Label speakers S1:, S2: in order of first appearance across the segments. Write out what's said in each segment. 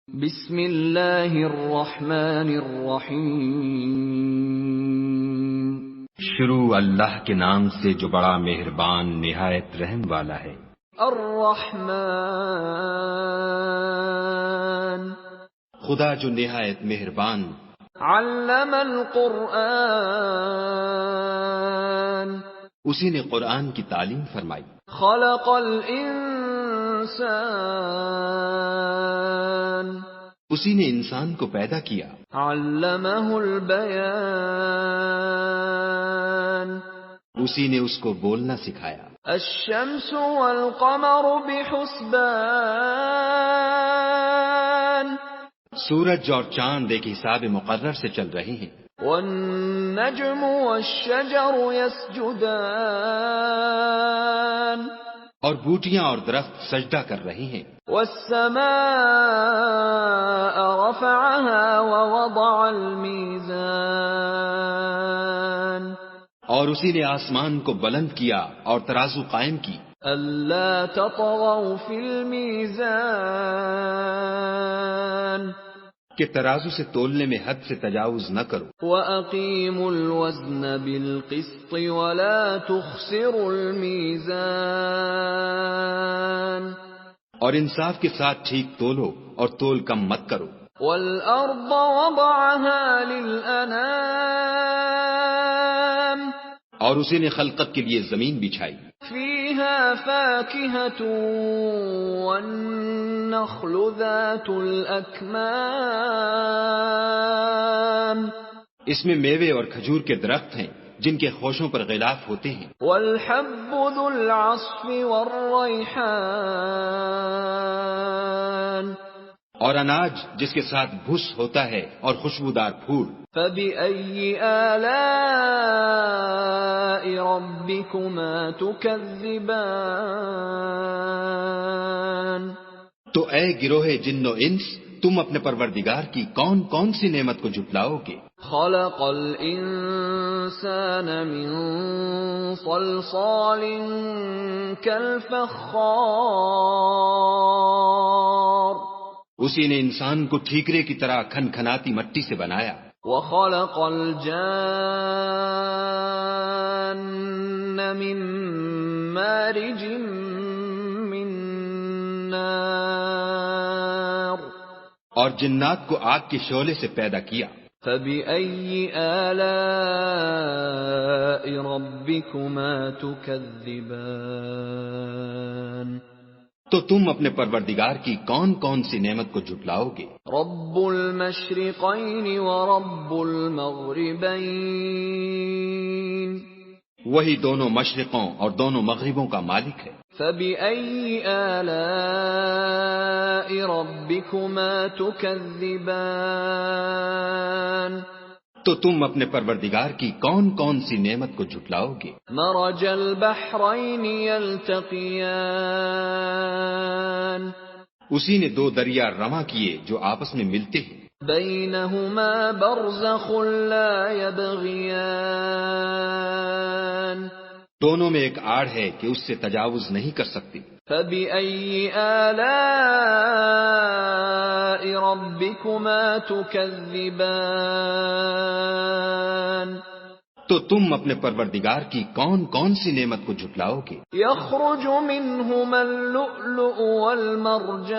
S1: بسم اللہ الرحمن الرحیم۔
S2: شروع اللہ کے نام سے جو بڑا مہربان نہایت رحم والا ہے۔
S1: الرحمن،
S2: خدا جو نہایت مہربان۔
S1: علم القرآن،
S2: اسی نے قرآن کی تعلیم فرمائی۔
S1: خلق الانسان،
S2: اسی نے انسان کو پیدا کیا۔
S1: علمہ البیان،
S2: اسی نے اس کو بولنا سکھایا۔
S1: الشمس والقمر بحسبان،
S2: سورج اور چاند ایک حساب مقرر سے چل رہے ہیں۔
S1: والنجم والشجر يسجدان،
S2: اور بوٹیاں اور درخت سجدہ کر رہے ہیں۔
S1: والسماء رفعها ووضع الميزان،
S2: اور اسی نے آسمان کو بلند کیا اور ترازو قائم کی۔
S1: ألا تطغوا في الميزان،
S2: کہ ترازو سے تولنے میں حد سے تجاوز نہ کرو۔
S1: وَأَقِيمُوا الْوَزْنَ بِالْقِسْطِ وَلَا تُخْسِرُوا الْمِيزَانَ،
S2: اور انصاف کے ساتھ ٹھیک تولو اور تول کم مت کرو۔
S1: وَالْأَرْضَ وَضَعَهَا لِلْأَنَامِ،
S2: اور اسی نے خلقت کے لیے زمین بچھائی۔
S1: فِيهَا فَاكِهَةٌ وَالنَّخْلُ ذَاتُ الْأَكْمَامِ،
S2: اس میں میوے اور کھجور کے درخت ہیں جن کے خوشوں پر غلاف ہوتے ہیں۔
S1: وَالْحَبُّ ذُو الْعَصْفِ وَالرَّيْحَانِ،
S2: اور اناج جس کے ساتھ بھس ہوتا ہے اور خوشبودار پھول۔
S1: فَبِأَيِّ آلَاءِ رَبِّكُمَا تُكَذِّبَانِ،
S2: تو اے گروہ جن و انس، تم اپنے پروردگار کی کون کون سی نعمت کو جھٹلاؤ گے؟
S1: خَلَقَ الْإِنسَانَ مِنْ صَلْصَالٍ كَالْفَخَّارِ،
S2: اسی نے انسان کو ٹھیکرے کی طرح کھنکھناتی مٹی سے بنایا۔
S1: وَخَلَقَ الْجَانَّ مِن مَّارِجٍ مِّن نَّارٍ،
S2: اور جنات کو آگ کے شعلے سے پیدا کیا۔
S1: فَبِأَيِّ آلَاءِ رَبِّكُمَا تُكَذِّبَانِ،
S2: تو تم اپنے پروردگار کی کون کون سی نعمت کو جھٹلاؤ گے؟
S1: رَبُّ الْمَشْرِقَيْنِ وَرَبُّ الْمَغْرِبَيْنِ،
S2: وہی دونوں مشرقوں اور دونوں مغربوں کا مالک ہے۔
S1: فَبِأَيِّ آلَاءِ رَبِّكُمَا تُكَذِّبَانِ، تو
S2: تم اپنے پروردگار کی کون کون سی نعمت کو جھٹلاؤ گے؟
S1: مرج البحرین یلتقیان،
S2: اسی نے دو دریا رواں کیے جو آپس میں ملتے ہیں۔
S1: بینہما برزخ لا یبغیان،
S2: دونوں میں ایک آڑ ہے کہ اس سے تجاوز نہیں کر سکتے۔
S1: فَبِأَيِّ آلَاءِ رَبِّكُمَا تُكَذِّبَانِ،
S2: تو تم اپنے پروردگار کی کون کون سی نعمت کو جھٹلاؤ گے؟
S1: يَخْرُجُ مِنْهُمَا اللُّؤْلُؤُ وَالْمَرْجَانُ،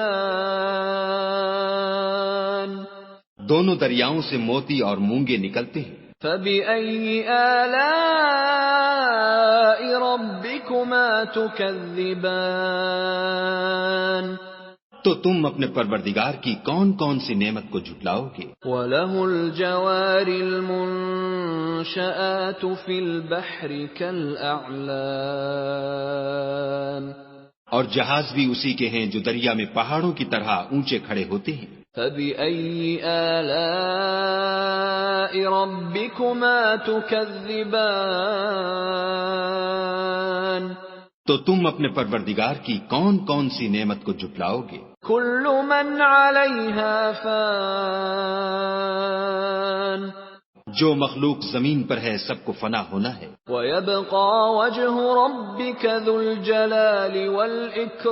S2: دونوں دریاؤں سے موتی اور مونگے نکلتے ہیں۔
S1: فَبِأَيِّ آلَاءِ رَبِّكُمَا تُكَذِّبَانِ،
S2: تو تم اپنے پروردگار کی کون کون سی نعمت کو جھٹلاؤ گے؟
S1: وَلَهُ الْجَوَارِ الْمُنشَآتُ فِي الْبَحْرِ كَالْأَعْلَامِ،
S2: اور جہاز بھی اسی کے ہیں جو دریا میں پہاڑوں کی طرح اونچے کھڑے ہوتے ہیں۔
S1: فَبِأَيِّ آلَاءِ رَبِّكُمَا تُكَذِّبَانِ، تو
S2: تم اپنے پروردگار کی کون کون سی نعمت کو جھٹلاؤ گے؟
S1: كُلُّ مَنْ عَلَيْهَا فَانٍ،
S2: جو مخلوق زمین پر ہے سب کو فنا ہونا ہے۔
S1: وَيَبْقَى وَجْهُ رَبِّكَ ذُو الْجَلَالِ وَالْإِكْرَامِ،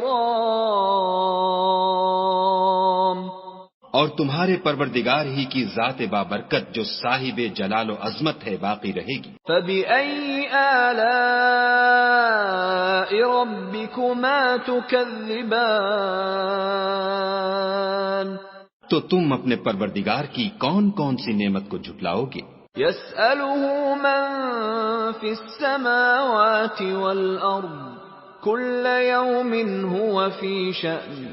S2: اور تمہارے پروردگار ہی کی ذات بابرکت جو صاحب جلال و عظمت ہے باقی رہے گی۔
S1: فَبِأَيِّ آلَاءِ رَبِّكُمَا تُكَذِّبَانِ؟
S2: تو تم اپنے پروردگار کی کون کون سی نعمت کو جھٹلاؤ گے؟
S1: يَسْأَلُهُ مَن فِي السَّمَاوَاتِ وَالْأَرْضِ كُلَّ يَوْمٍ هُوَ فِي شَأْنٍ۔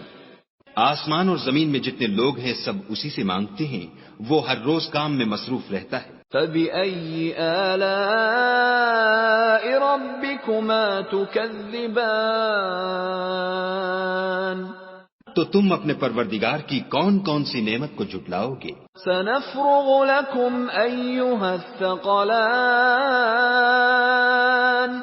S2: آسمان اور زمین میں جتنے لوگ ہیں سب اسی سے مانگتے ہیں، وہ ہر روز کام میں مصروف رہتا ہے۔
S1: فَبِأَيِّ آلَاءِ رَبِّكُمَا تُكَذِّبَانِ؟
S2: تو تم اپنے پروردگار کی کون کون سی نعمت کو جھٹلاؤ گے؟
S1: سَنَفْرُغُ لَكُمْ أَيُّهَ الثَّقَلَانِ۔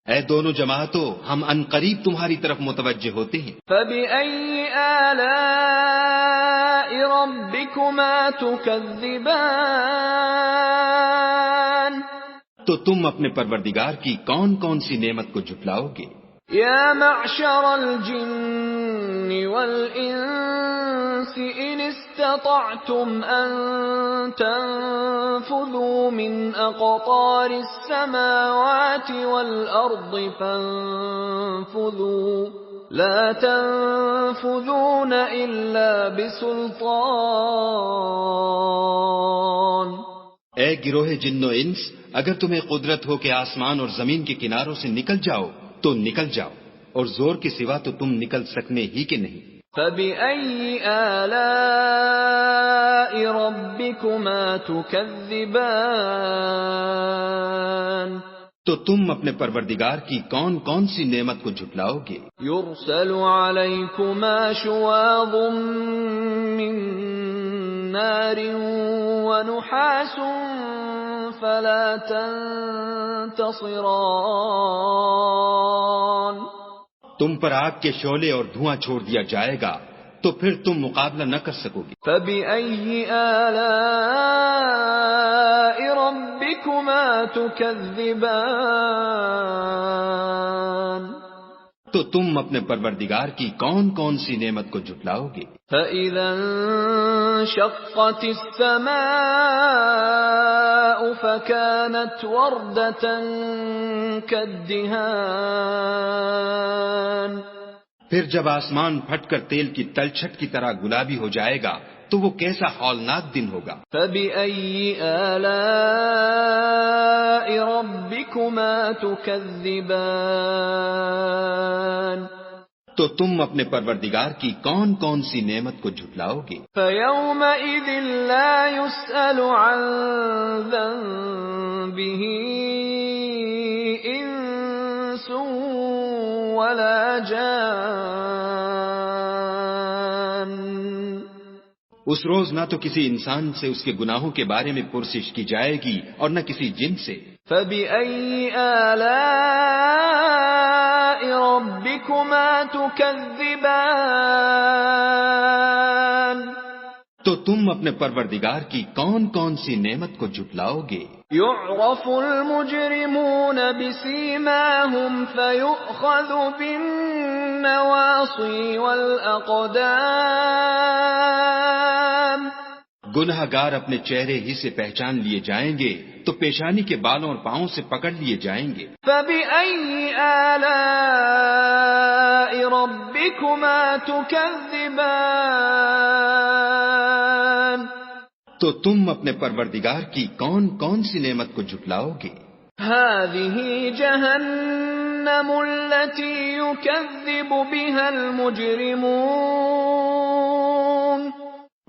S2: اے دونوں جماعتوں، ہم عنقریب تمہاری طرف متوجہ ہوتے ہیں۔
S1: فَبِأَيِّ آلَاءِ رَبِّكُمَا تُكَذِّبَانِ؟
S2: تو تم اپنے پروردگار کی کون کون سی نعمت کو جھٹلاؤ گے؟
S1: يَا مَعْشَرَ الْجِنِّ وَالْإِنسِ إِنِ اسْتَطَعْتُمْ أَن تَنفُذُوا مِنْ أَقْطَارِ السَّمَاوَاتِ وَالْأَرْضِ فَانفُذُوا لَا تَنفُذُونَ إِلَّا بِسُلْطَانٍ۔
S2: اے گروہ جن و انس، اگر تمہیں قدرت ہو کہ آسمان اور زمین کے کناروں سے نکل جاؤ تو نکل جاؤ، اور زور کے سوا تو تم نکل سکنے ہی کے نہیں۔
S1: فَبِأَيِّ آلَاءِ رَبِّكُمَا تُكَذِّبَانِ؟
S2: تو تم اپنے پروردگار کی کون کون سی نعمت کو جھٹلاؤ گے؟
S1: يُرْسَلُ عَلَيْكُمَا شُوَاظٌ مِّن نَّارٍ وَنُحَاسٌ فَلَا تَنتَصِرَانِ۔
S2: تم پر آگ کے شعلے اور دھواں چھوڑ دیا جائے گا تو پھر تم مقابلہ نہ کر سکو گے۔
S1: فَبِأَيِّ آلَاءِ رَبِّكُمَا تُكَذِّبَانِ؟
S2: تو تم اپنے پروردگار کی کون کون سی نعمت کو جھٹلاؤ گے؟
S1: فَإِذَا انشَقَّتِ السَّمَاءُ فَكَانَتْ وَرْدَةً كَالدِّهَانِ۔
S2: پھر جب آسمان پھٹ کر تیل کی تلچھٹ کی طرح گلابی ہو جائے گا تو وہ کیسا ہولناک دن ہوگا۔
S1: فَبِأَيِّ آلَاءِ رَبِّكُمَا تُكَذِّبَانِ؟ تو
S2: تم اپنے پروردگار کی کون کون سی نعمت کو جھٹلاؤ گے؟
S1: فَيَوْمَئِذٍ لَا يُسْأَلُ عَن ذَنبِهِ إِنسٌ وَلَا جَانٌّ۔
S2: اس روز نہ تو کسی انسان سے اس کے گناہوں کے بارے میں پرسش کی جائے گی اور نہ کسی جن سے۔
S1: فَبِأَيِّ آلَاءِ رَبِّكُمَا تُكَذِّبَانِ؟
S2: تو تم اپنے پروردگار کی کون کون سی نعمت کو جھٹلاؤ گے؟
S1: يُعْرَفُ الْمُجْرِمُونَ بِسِيمَاهُمْ فَيُؤْخَذُ بِالنَّوَاصِي وَالْأَقْدَامِ۔
S2: گناہ گار اپنے چہرے ہی سے پہچان لیے جائیں گے تو پیشانی کے بالوں اور پاؤں سے پکڑ لیے جائیں گے۔
S1: فَبِأَيِّ آلَاءِ رَبِّكُمَا تُكَذِّبَانِ؟
S2: تو تم اپنے پروردگار کی کون کون سی نعمت کو جھٹلاؤ گے؟
S1: هَذِهِ جَهَنَّمُ الَّتِي يُكَذِّبُ بِهَا الْمُجْرِمُونَ۔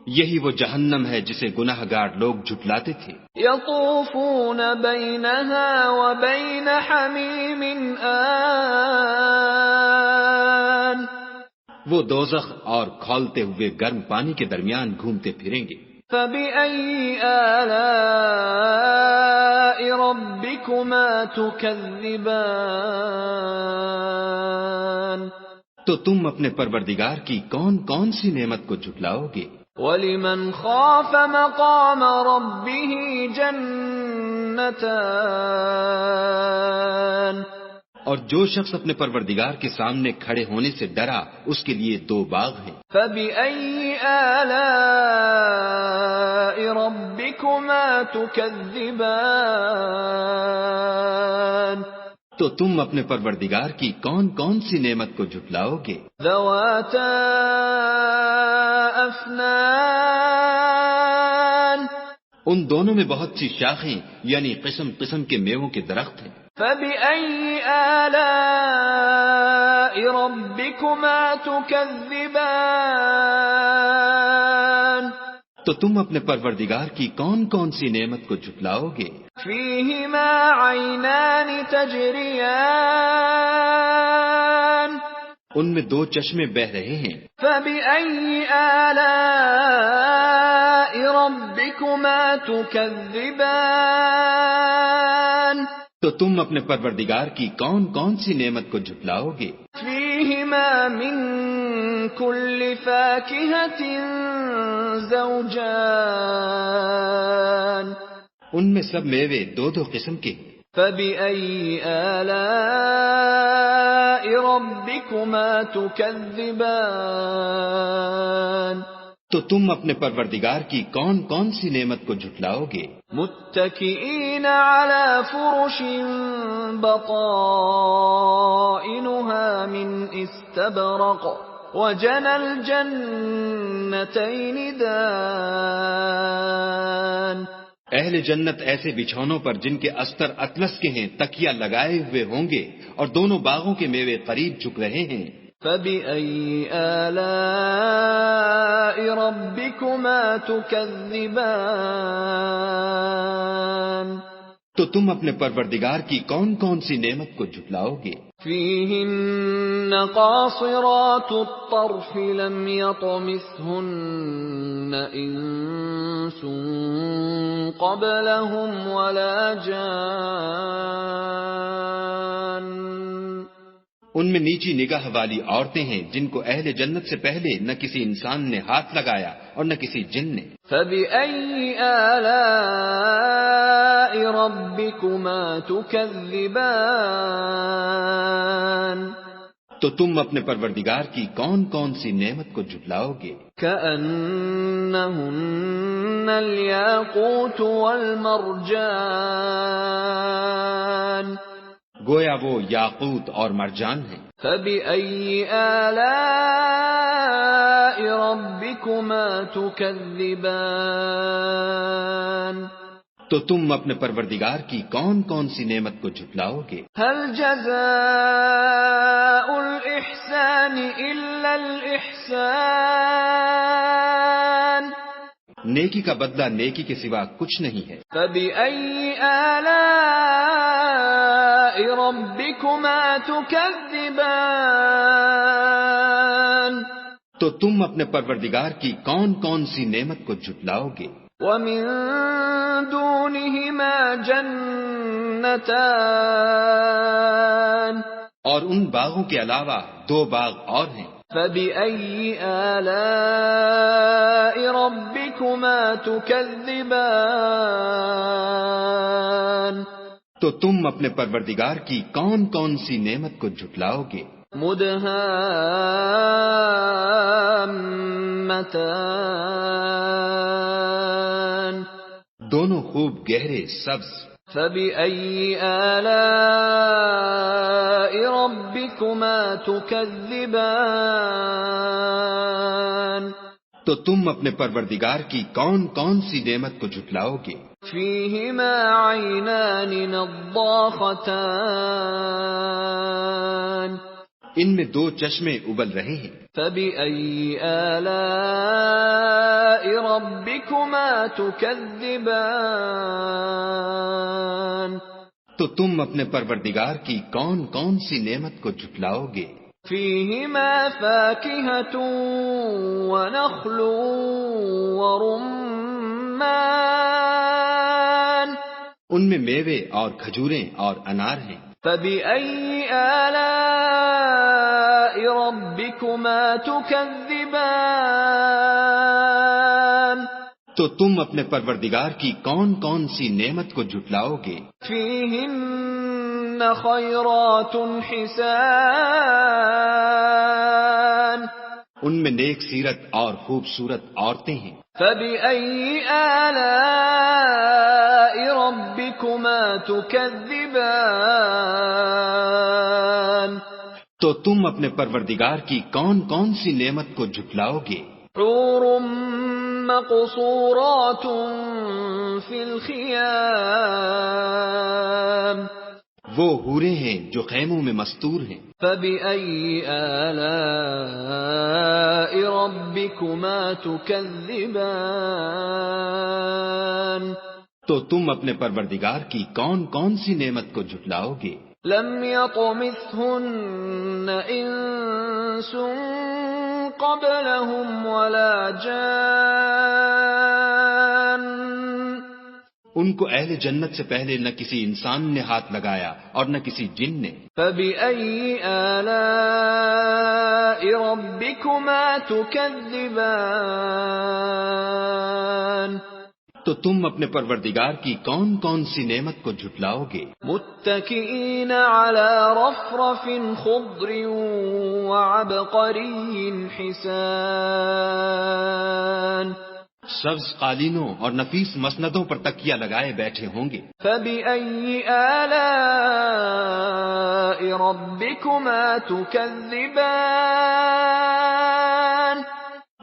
S2: یہی وہ جہنم ہے جسے گناہ گار لوگ جھٹلاتے تھے۔
S1: يَطُوفُونَ بَيْنَهَا وَبَيْنَ حَمِيمٍ آنٍ۔
S2: وہ دوزخ اور کھولتے ہوئے گرم پانی کے درمیان گھومتے پھریں گے۔
S1: فَبِأَيِّ آلَاءِ رَبِّكُمَا تُكَذِّبَانِ؟
S2: تو تم اپنے پروردگار کی کون کون سی نعمت کو جھٹلاؤ گے؟
S1: وَلِمَنْ خَافَ مَقَامَ رَبِّهِ جَنَّتَانِ۔
S2: اور جو شخص اپنے پروردگار کے سامنے کھڑے ہونے سے ڈرا اس کے لیے 2 باغ ہیں۔
S1: فَبِأَيِّ آلَاءِ ربكما تكذبان
S2: تو تم اپنے پروردگار کی کون کون سی نعمت کو جھٹلاؤ گے؟
S1: ذواتا افنان
S2: ان دونوں میں بہت سی شاخیں یعنی قسم قسم کے میووں کے درخت ہیں۔
S1: فبأي آلاء ربكما تكذبان
S2: تو تم اپنے پروردگار کی کون کون سی نعمت کو جھٹلاؤ گے؟
S1: فيهما عينان تجريان
S2: ان میں دو چشمے بہ رہے ہیں۔
S1: فبأي آلاء ربكما تكذبان
S2: تو تم اپنے پروردگار کی کون کون سی نعمت کو جھٹلاؤ گے؟
S1: فيهما من كل فاكهة زوجان
S2: ان میں سب میوے دو دو قسم کے ہیں۔
S1: فبأي آلاء ربكما تكذبان
S2: تو تم اپنے پروردگار کی کون کون سی نعمت کو جھٹلاؤ گے؟
S1: متكئين على فرش بطائنها من استبرق وجنى الجنتين دان
S2: اہل جنت ایسے بچھونوں پر جن کے استر اطلس کے ہیں تکیہ لگائے ہوئے ہوں گے اور دونوں باغوں کے میوے قریب جھک رہے ہیں۔
S1: فبأي آلاء ربكما تكذبان
S2: تو تم اپنے پروردگار کی کون کون سی نعمت کو جھٹلاؤ گے؟
S1: فيهن قاصرات الطرف لم يطمثهن إنس قبلهم ولا جان
S2: ان میں نیچی نگاہ والی عورتیں ہیں جن کو اہل جنت سے پہلے نہ کسی انسان نے ہاتھ لگایا اور نہ کسی جن نے۔
S1: فبأي آلاء ربكما تكذبان
S2: تو تم اپنے پروردگار کی کون کون سی نعمت کو جھٹلاؤ گے؟
S1: كأنهن الياقوت والمرجان
S2: گویا وہ یاقوت اور مرجان ہیں۔
S1: فبأي آلاء ربكما تكذبان
S2: تو تم اپنے پروردگار کی کون کون سی نعمت کو جھٹلاؤ گے؟
S1: هل جزاء الإحسان إلا الإحسان
S2: نیکی کا بدلہ نیکی کے سوا کچھ نہیں ہے۔
S1: فبأي آلاء ربكما تكذبان
S2: تو تم اپنے پروردگار کی کون کون سی نعمت کو جھٹلاؤ گے؟
S1: ومن دونهما جنتان
S2: اور ان باغوں کے علاوہ دو باغ اور ہیں۔
S1: فبأي آلاء ربكما تكذبان
S2: تو تم اپنے پروردگار کی کون کون سی نعمت کو جھٹلاؤ گے؟
S1: مدهامتان
S2: دونوں خوب گہرے سبز۔
S1: فبأي آلاء ربكما تكذبان
S2: تو تم اپنے پروردگار کی کون کون سی نعمت کو جھٹلاؤ گے؟
S1: فيهما عينان نضاختان
S2: ان میں دو چشمے ابل رہے ہیں۔
S1: فبأي آلاء ربكما تكذبان
S2: تو تم اپنے پروردگار کی کون کون سی نعمت کو جھٹلاؤ گے؟
S1: فيهما فاكهة ونخل ورمان
S2: ان میں میوے اور کھجوریں اور انار ہیں۔
S1: فبأي آلاء ربكما تكذبان
S2: تو تم اپنے پروردگار کی کون کون سی نعمت کو جھٹلاؤ گے؟
S1: فيهن خيرات حسان
S2: ان میں نیک سیرت اور خوبصورت عورتیں ہیں.
S1: فبأي آلاء ربكما تكذبان
S2: تو تم اپنے پروردگار کی کون کون سی نعمت کو جھٹلاؤ گے؟
S1: حور مقصورات في الخيام
S2: وہ حوریں ہیں جو خیموں میں مستور ہیں.
S1: فبأي آلاء ربكما تكذبان
S2: تو تم اپنے پروردگار کی کون کون سی نعمت کو جھٹلاؤ گے؟
S1: لم يطمثهن انس قبلهم ولا جان
S2: ان کو اہل جنت سے پہلے نہ کسی انسان نے ہاتھ لگایا اور نہ کسی جن نے.
S1: فبأي آلاء ربكما تكذبان
S2: تو تم اپنے پروردگار کی کون کون سی نعمت کو جھٹلاؤ گے؟
S1: متكئين على رفرف خضر وعبقري حسان
S2: سبز قالینوں اور نفیس مسندوں پر تکیہ لگائے بیٹھے ہوں گے.
S1: فبأي آلاء ربكما تكذبان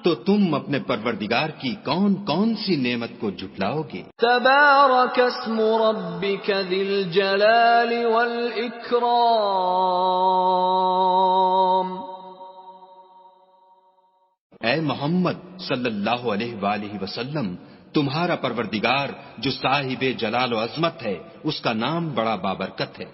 S2: تو تم اپنے پروردگار کی کون کون سی نعمت کو جھٹلاؤ گے؟
S1: تبارك اسم ربك ذي الجلال والإكرام
S2: اے محمد صلی اللہ علیہ وآلہ وسلم، تمہارا پروردگار جو صاحب جلال و عظمت ہے، اس کا نام بڑا بابرکت ہے.